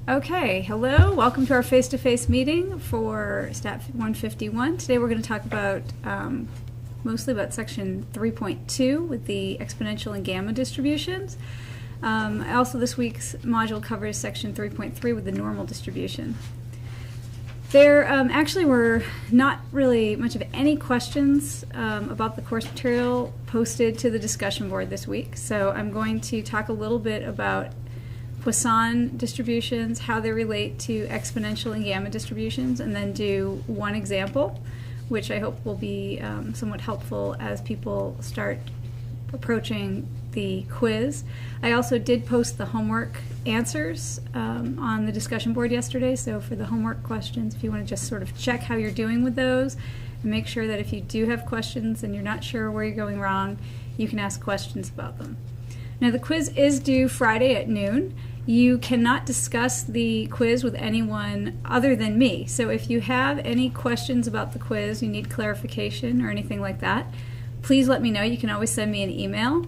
Okay, hello, welcome to our face-to-face meeting for Stat 151. Today we're going to talk about mostly about section 3.2 with the exponential and gamma distributions. Also this week's module covers section 3.3 with the normal distribution. There actually were not really much of any questions about the course material posted to the discussion board this week, so I'm going to talk a little bit about Poisson distributions, how they relate to exponential and gamma distributions, and then do one example, which I hope will be somewhat helpful as people start approaching the quiz. I also did post the homework answers on the discussion board yesterday, so for the homework questions, if you want to just sort of check how you're doing with those, and make sure that if you do have questions and you're not sure where you're going wrong, you can ask questions about them. Now the quiz is due Friday at noon. You cannot discuss the quiz with anyone other than me. So if you have any questions about the quiz, you need clarification or anything like that, please let me know. You can always send me an email.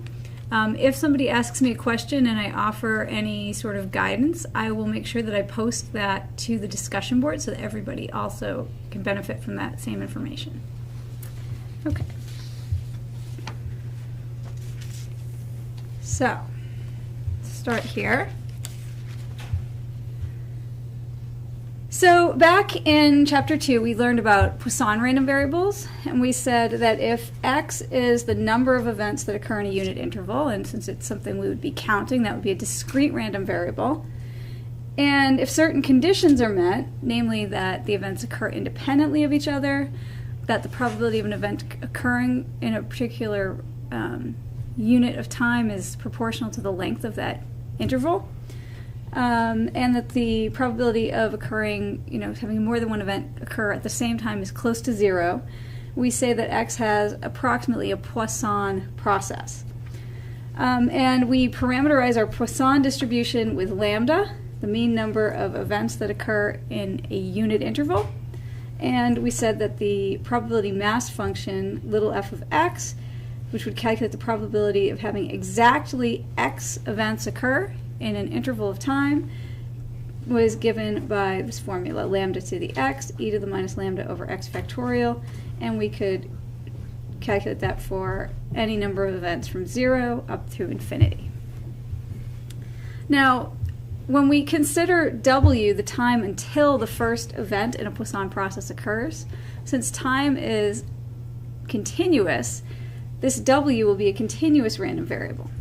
If somebody asks me a question and I offer any sort of guidance, I will make sure that I post that to the discussion board so that everybody also can benefit from that same information. Okay. So, start here. So back in chapter 2, we learned about Poisson random variables, and we said that if x is the number of events that occur in a unit interval, and since it's something we would be counting, that would be a discrete random variable. And if certain conditions are met, namely that the events occur independently of each other, that the probability of an event occurring in a particular unit of time is proportional to the length of that interval, and that the probability of occurring, having more than one event occur at the same time is close to 0, we say that x has approximately a Poisson process. And we parameterize our Poisson distribution with lambda, the mean number of events that occur in a unit interval. And we said that the probability mass function, little f of x, which would calculate the probability of having exactly x events occur in an interval of time, was given by this formula, lambda to the x, e to the minus lambda over x factorial, and we could calculate that for any number of events from 0 up through infinity. Now, when we consider w, the time until the first event in a Poisson process occurs, since time is continuous, this w will be a continuous random variable.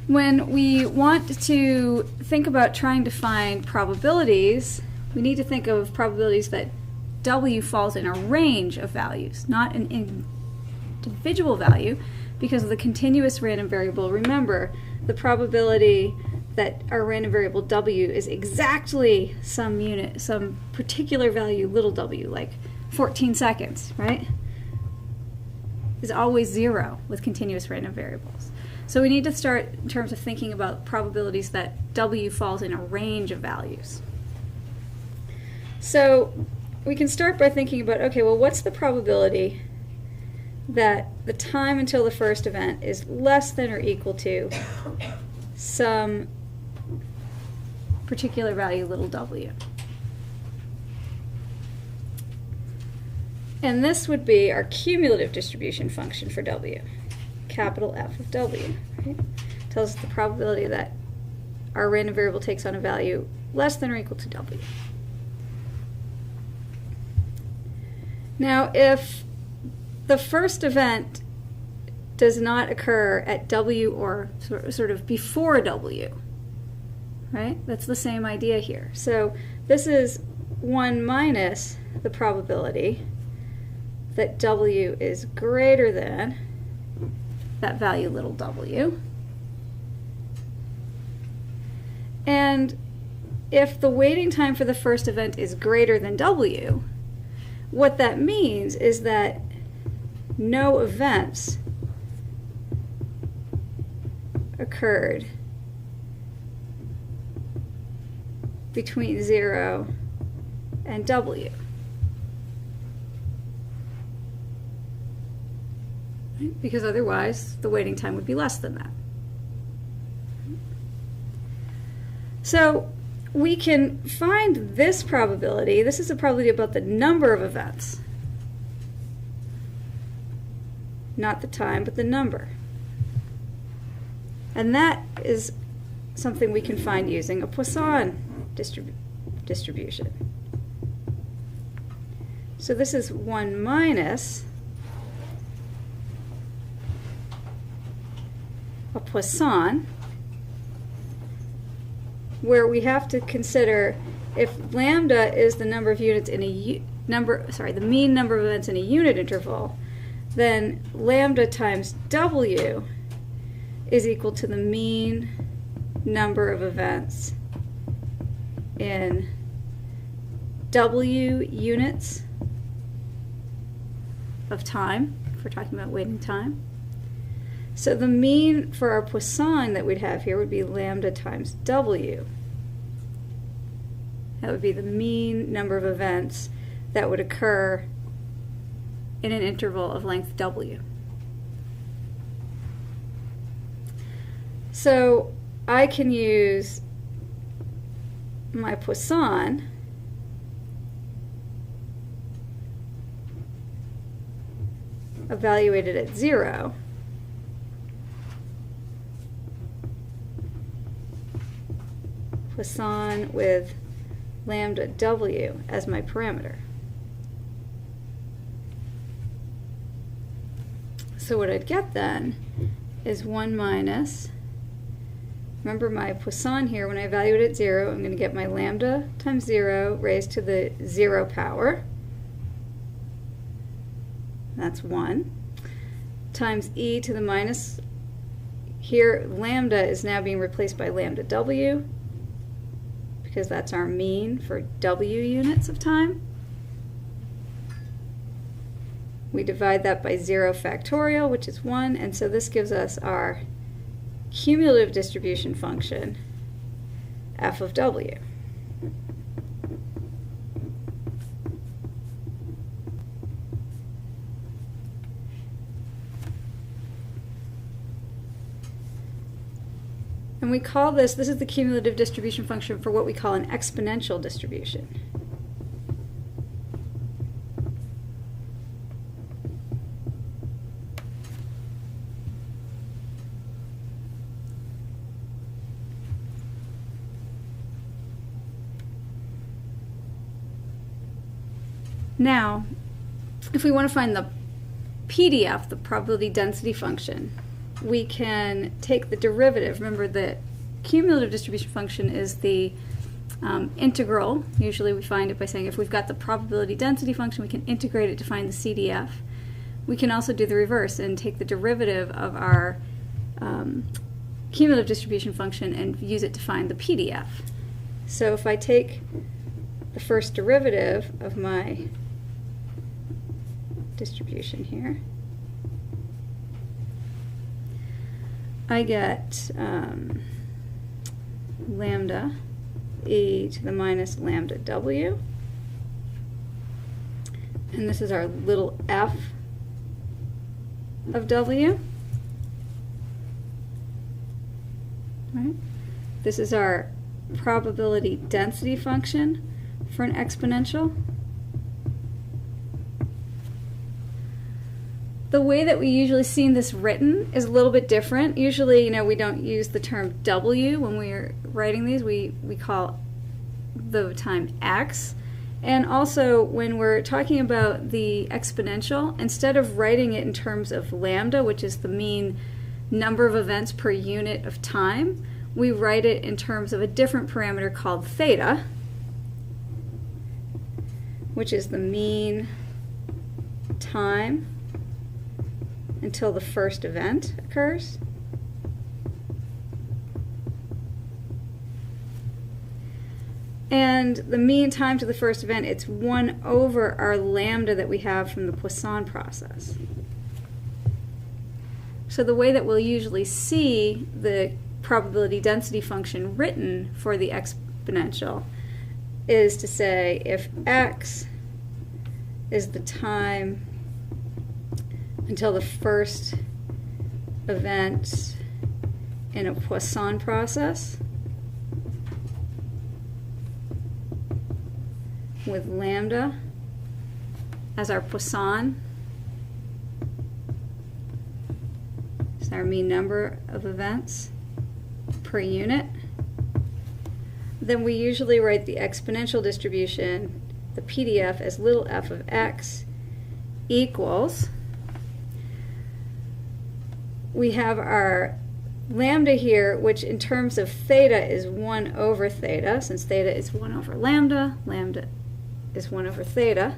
When we want to think about trying to find probabilities, we need to think of probabilities that w falls in a range of values, not an individual value, because of the continuous random variable. Remember, the probability that our random variable w is exactly some unit, some particular value, little w, like 14 seconds, right? Is always 0 with continuous random variables. So we need to start in terms of thinking about probabilities that w falls in a range of values. So we can start by thinking about, okay, well, what's the probability that the time until the first event is less than or equal to some particular value, little w? And this would be our cumulative distribution function for w, capital F of w. Right? Tells us the probability that our random variable takes on a value less than or equal to w. Now, if the first event does not occur at w or sort of before w, right? That's the same idea here. So this is 1 minus the probability that w is greater than that value, little w. And if the waiting time for the first event is greater than w, what that means is that no events occurred between 0 and w. Because otherwise the waiting time would be less than that. So we can find this probability. This is a probability about the number of events. Not the time, but the number. And that is something we can find using a Poisson distribution. So this is 1 minus a Poisson, where we have to consider if lambda is the number of units in a the mean number of events in a unit interval, then lambda times W is equal to the mean number of events in W units of time, if we're talking about waiting time. So the mean for our Poisson that we'd have here would be lambda times W. That would be the mean number of events that would occur in an interval of length W. So I can use my Poisson evaluated at 0 Poisson with lambda W as my parameter. So what I'd get then is 1 minus, remember my Poisson here, when I evaluate at 0, I'm going to get my lambda times 0 raised to the 0 power. That's 1. Times e to the minus, here lambda is now being replaced by lambda W, because that's our mean for W units of time. We divide that by 0 factorial, which is 1, and so this gives us our cumulative distribution function, f of W. And we call this is the cumulative distribution function for what we call an exponential distribution. Now, if we want to find the PDF, the probability density function, we can take the derivative. Remember, the cumulative distribution function is the integral. Usually we find it by saying if we've got the probability density function, we can integrate it to find the CDF. We can also do the reverse and take the derivative of our cumulative distribution function and use it to find the PDF. So if I take the first derivative of my distribution here, I get lambda e to the minus lambda W, and this is our little f of W. Right? This is our probability density function for an exponential. The way that we usually see this written is a little bit different. Usually, we don't use the term W when we're writing these. We call the time x. And also, when we're talking about the exponential, instead of writing it in terms of lambda, which is the mean number of events per unit of time, we write it in terms of a different parameter called theta, which is the mean time until the first event occurs. And the mean time to the first event, it's 1 over our lambda that we have from the Poisson process. So the way that we'll usually see the probability density function written for the exponential is to say if x is the time until the first event in a Poisson process, with lambda as our Poisson, it's our mean number of events per unit, then we usually write the exponential distribution, the PDF, as little f of x equals, we have our lambda here, which in terms of theta is 1 over theta. Since theta is 1 over lambda, lambda is 1 over theta.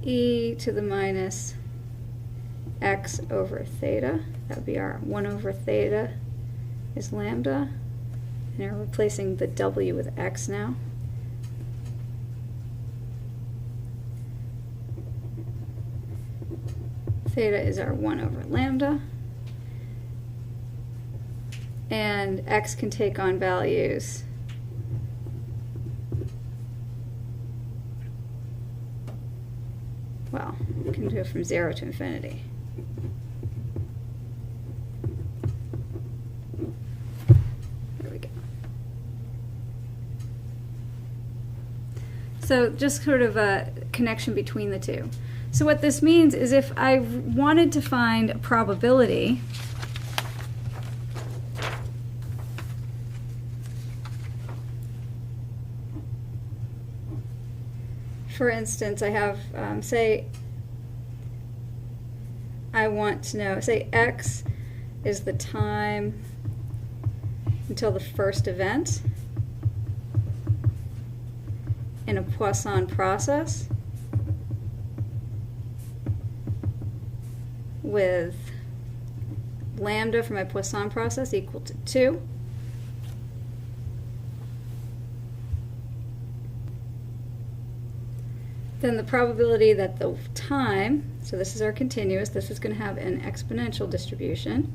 E to the minus x over theta. That would be our 1 over theta is lambda. And we're replacing the w with x now. Theta is our 1 over lambda. And x can take on values well, we can do it from 0 to infinity. There we go. So just sort of a connection between the two. So what this means is if I wanted to find a probability for instance, I have, say, I want to know, say x is the time until the first event in a Poisson process with lambda for my Poisson process equal to 2. Then the probability that the time, so this is our continuous, this is going to have an exponential distribution.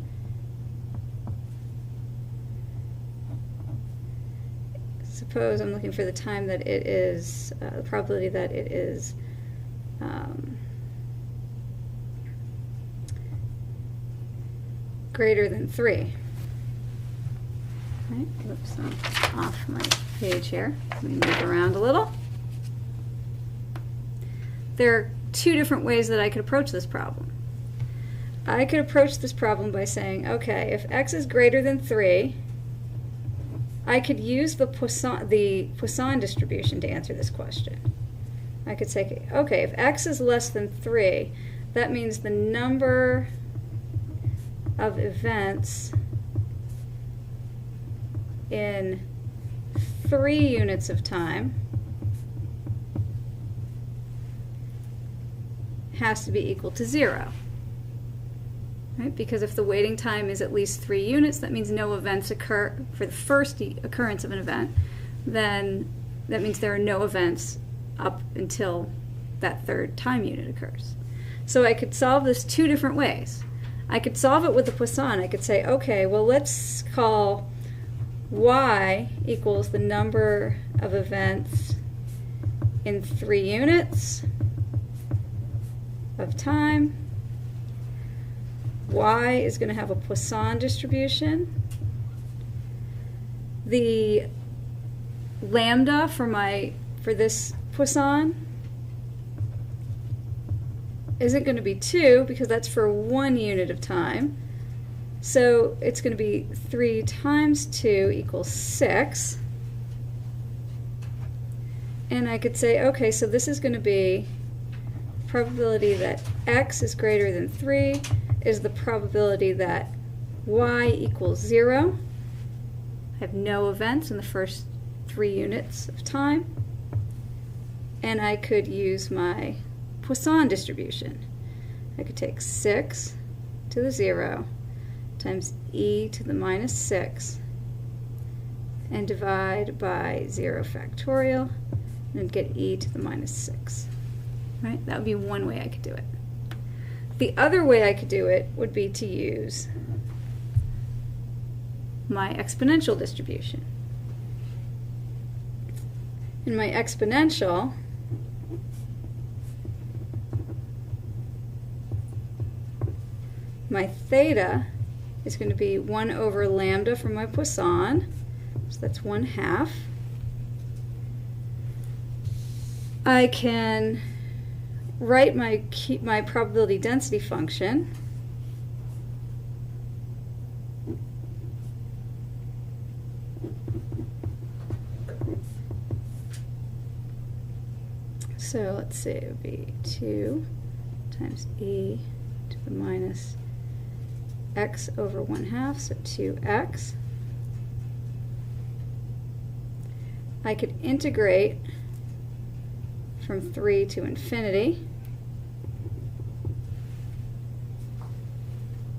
Suppose I'm looking for the time that it is, the probability that it is greater than 3. Right, oops, I'm off my page here. Let me move around a little. There are two different ways that I could approach this problem. I could approach this problem by saying, okay, if x is greater than 3, I could use the Poisson distribution to answer this question. I could say, okay, if x is less than 3, that means the number of events in 3 units of time has to be equal to 0. Right? Because if the waiting time is at least 3 units, that means no events occur for the first occurrence of an event. Then that means there are no events up until that third time unit occurs. So I could solve this two different ways. I could solve it with the Poisson. I could say, okay, well, let's call y equals the number of events in 3 units of time. Y is going to have a Poisson distribution. The lambda for this Poisson isn't going to be 2 because that's for 1 unit of time. So it's going to be 3 times 2 equals 6. And I could say, okay, so this is going to be probability that x is greater than 3 is the probability that y equals 0. I have no events in the first 3 units of time. And I could use my Poisson distribution. I could take 6 to the 0 times e to the minus 6 and divide by 0 factorial and get e to the minus 6. Right? That would be one way I could do it. The other way I could do it would be to use my exponential distribution. In my exponential, my theta is going to be 1 over lambda for my Poisson So that's 1/2. I can write my probability density function. So let's say it would be 2 times e to the minus x over 1/2, so 2x. I could integrate from 3 to infinity.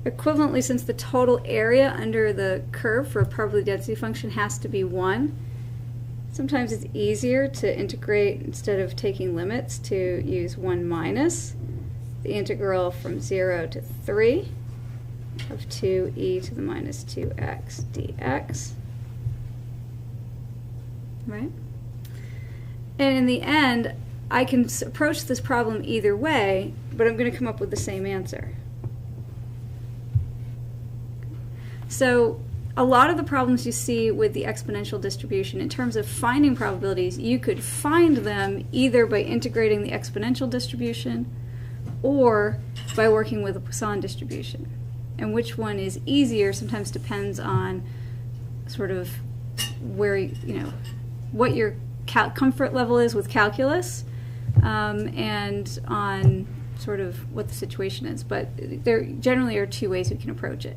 Equivalently, since the total area under the curve for a probability density function has to be 1, sometimes it's easier to integrate, instead of taking limits, to use 1 minus the integral from 0 to 3 of 2e to the minus 2x dx. Right? And in the end, I can approach this problem either way, but I'm going to come up with the same answer. So a lot of the problems you see with the exponential distribution, in terms of finding probabilities, you could find them either by integrating the exponential distribution or by working with a Poisson distribution. And which one is easier sometimes depends on sort of where, what your comfort level is with calculus, and on sort of what the situation is. But there generally are two ways we can approach it.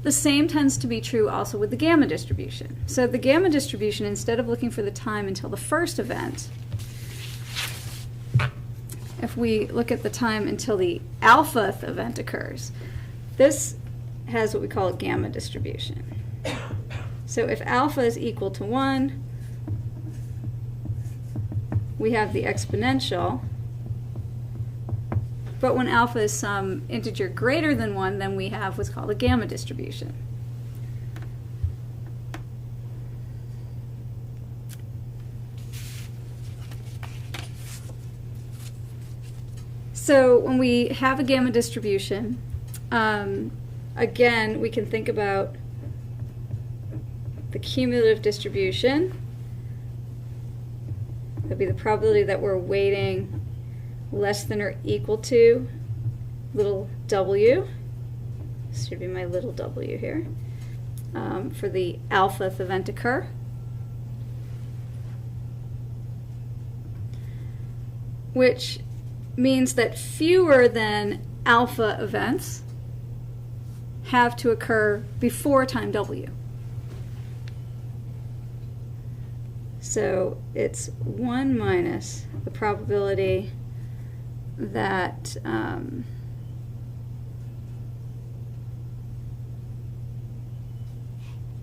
The same tends to be true also with the gamma distribution. So the gamma distribution, instead of looking for the time until the first event, if we look at the time until the alpha event occurs, this has what we call a gamma distribution. So if alpha is equal to 1, we have the exponential. But when alpha is some integer greater than 1, then we have what's called a gamma distribution. So when we have a gamma distribution, again, we can think about the cumulative distribution. That would be the probability that we're weighting less than or equal to little w. This should be my little w here, for the alpha event occur. Which means that fewer than alpha events have to occur before time w. So it's 1 minus the probability that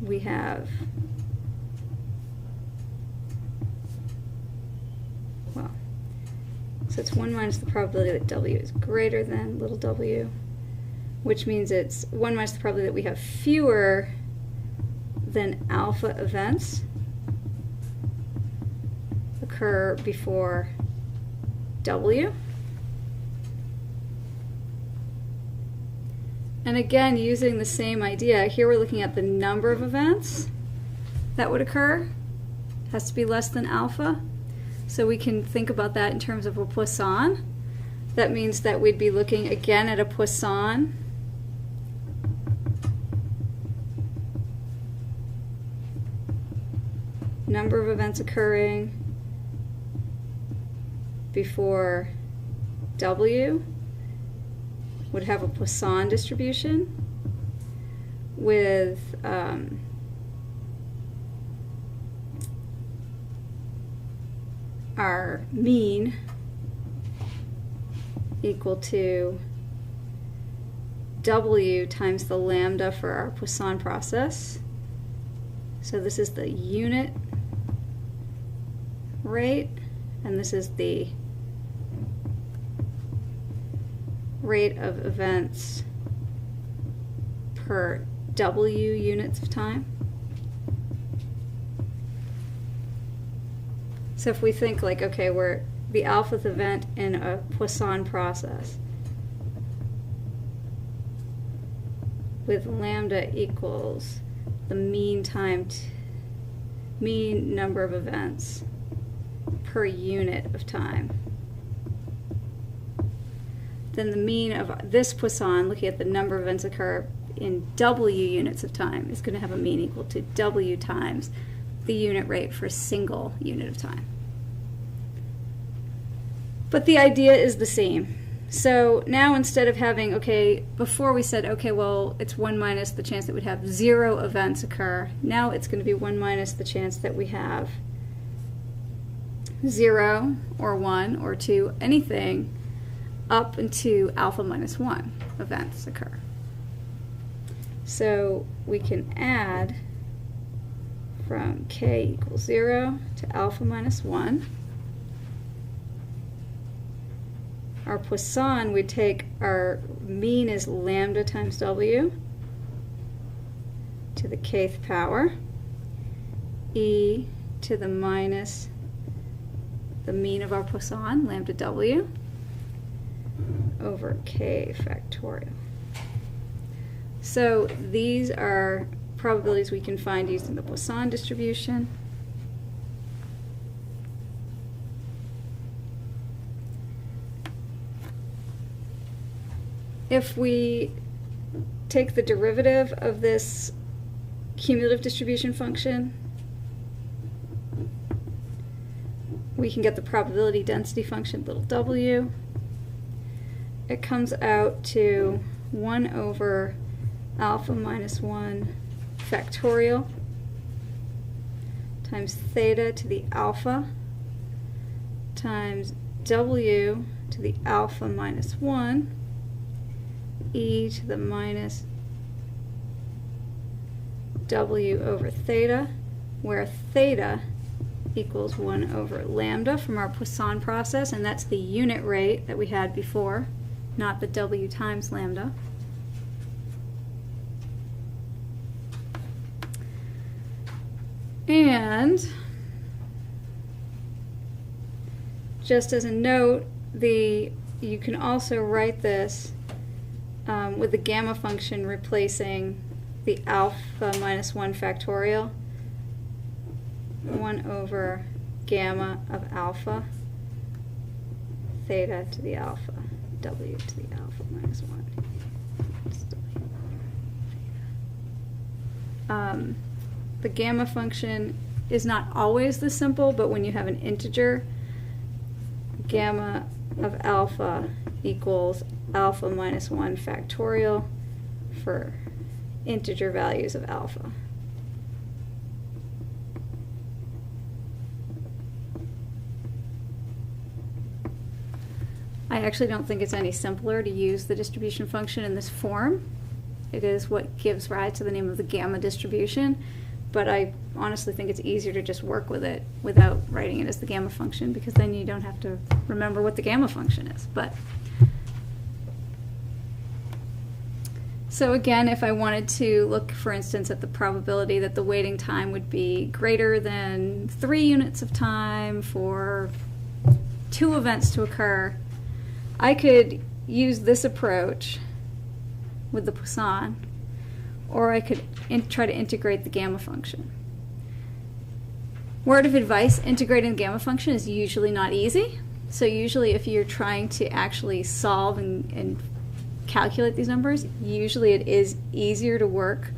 we have, well, so it's 1 minus the probability that w is greater than little w, which means it's 1 minus the probability that we have fewer than alpha events occur before w. And again, using the same idea, here we're looking at the number of events that would occur. It has to be less than alpha. So we can think about that in terms of a Poisson. That means that we'd be looking again at a Poisson. Number of events occurring before w would have a Poisson distribution with our mean equal to w times the lambda for our Poisson process. So this is the unit rate, and this is the rate of events per w units of time. So if we think like, okay, we're the alpha event in a Poisson process with lambda equals the mean time mean number of events per unit of time, then the mean of this Poisson, looking at the number of events occur in W units of time, is going to have a mean equal to W times the unit rate for a single unit of time. But the idea is the same. So now instead of having, okay, before we said, okay, well, it's 1 minus the chance that we'd have 0 events occur. Now it's going to be 1 minus the chance that we have 0 or 1 or 2, anything up into alpha minus 1 events occur. So we can add from k equals 0 to alpha minus 1. Our Poisson, we take our mean is lambda times W to the kth power, e to the minus the mean of our Poisson, lambda W, over k factorial. So these are probabilities we can find using the Poisson distribution. If we take the derivative of this cumulative distribution function, we can get the probability density function, little w. It comes out to 1 over alpha minus 1 factorial times theta to the alpha times w to the alpha minus 1 e to the minus w over theta, where theta equals 1 over lambda from our Poisson process, and that's the unit rate that we had before, not the w times lambda. And just as a note, you can also write this with the gamma function replacing the alpha minus 1 factorial, 1 over gamma of alpha, theta to the alpha, w to the alpha minus 1. The gamma function is not always this simple, but when you have an integer, gamma of alpha equals alpha minus 1 factorial for integer values of alpha. I actually don't think it's any simpler to use the distribution function in this form. It is what gives rise to the name of the gamma distribution, but I honestly think it's easier to just work with it without writing it as the gamma function, because then you don't have to remember what the gamma function is. So again, if I wanted to look, for instance, at the probability that the waiting time would be greater than 3 units of time for 2 events to occur, I could use this approach with the Poisson, or I could try to integrate the gamma function. Word of advice, integrating the gamma function is usually not easy. So usually if you're trying to actually solve and calculate these numbers, usually it is easier to work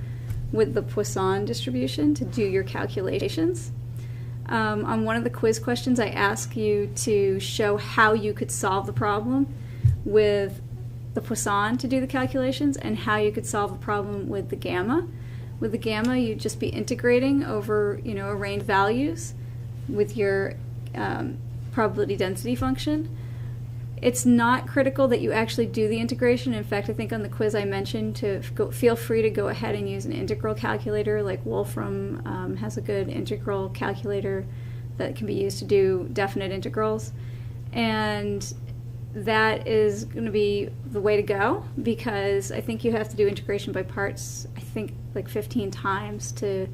with the Poisson distribution to do your calculations. On one of the quiz questions, I ask you to show how you could solve the problem with the Poisson to do the calculations, and how you could solve the problem with the gamma. With the gamma, you'd just be integrating over, arrayed values with your probability density function. It's not critical that you actually do the integration. In fact, I think on the quiz I mentioned to feel free to go ahead and use an integral calculator, like Wolfram has a good integral calculator that can be used to do definite integrals. And that is going to be the way to go, because I think you have to do integration by parts, I think like 15 times to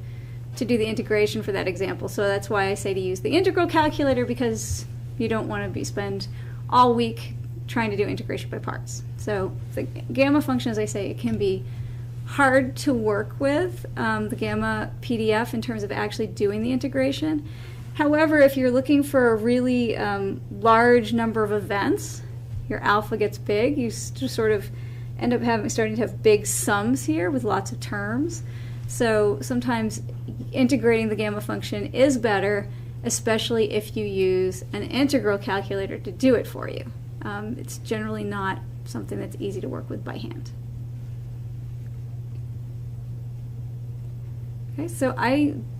do the integration for that example. So that's why I say to use the integral calculator, because you don't want to spend all week trying to do integration by parts. So the gamma function, as I say, it can be hard to work with, the Gamma PDF, in terms of actually doing the integration. However, if you're looking for a really large number of events, your alpha gets big, you sort of end up starting to have big sums here with lots of terms. So sometimes integrating the Gamma function is better, especially if you use an integral calculator to do it for you. It's generally not something that's easy to work with by hand. Okay, so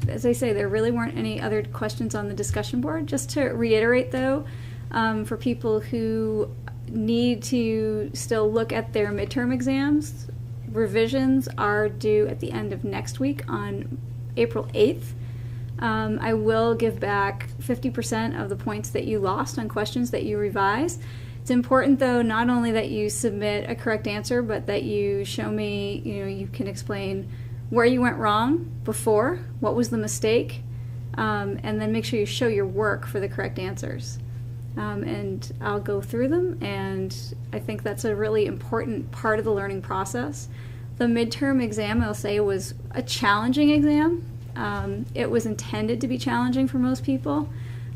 as I say, there really weren't any other questions on the discussion board. Just to reiterate though, for people who need to still look at their midterm exams, revisions are due at the end of next week on April 8th. I will give back 50% of the points that you lost on questions that you revise. It's important though, not only that you submit a correct answer, but that you show me, you can explain where you went wrong before, what was the mistake, and then make sure you show your work for the correct answers. And I'll go through them, and I think that's a really important part of the learning process. The midterm exam, I'll say, was a challenging exam. It was intended to be challenging for most people.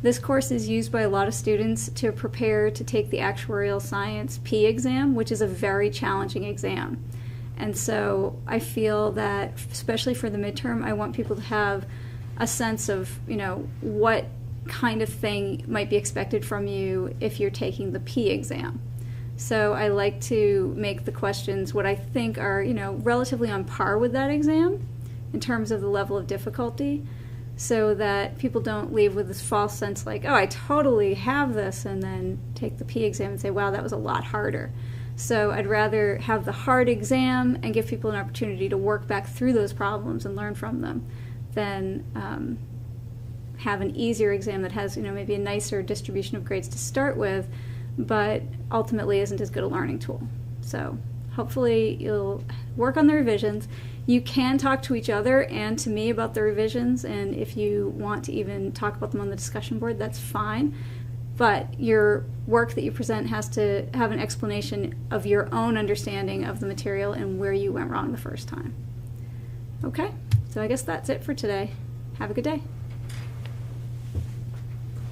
This course is used by a lot of students to prepare to take the actuarial science P exam, which is a very challenging exam. And so I feel that, especially for the midterm, I want people to have a sense of, what kind of thing might be expected from you if you're taking the P exam. So I like to make the questions what I think are, relatively on par with that exam in terms of the level of difficulty, so that people don't leave with this false sense like, oh, I totally have this, and then take the P exam and say, wow, that was a lot harder. So I'd rather have the hard exam and give people an opportunity to work back through those problems and learn from them than have an easier exam that has, maybe a nicer distribution of grades to start with, but ultimately isn't as good a learning tool. So hopefully you'll work on the revisions. You can talk to each other and to me about the revisions, and if you want to even talk about them on the discussion board, that's fine. But your work that you present has to have an explanation of your own understanding of the material and where you went wrong the first time. Okay, so I guess that's it for today. Have a good day.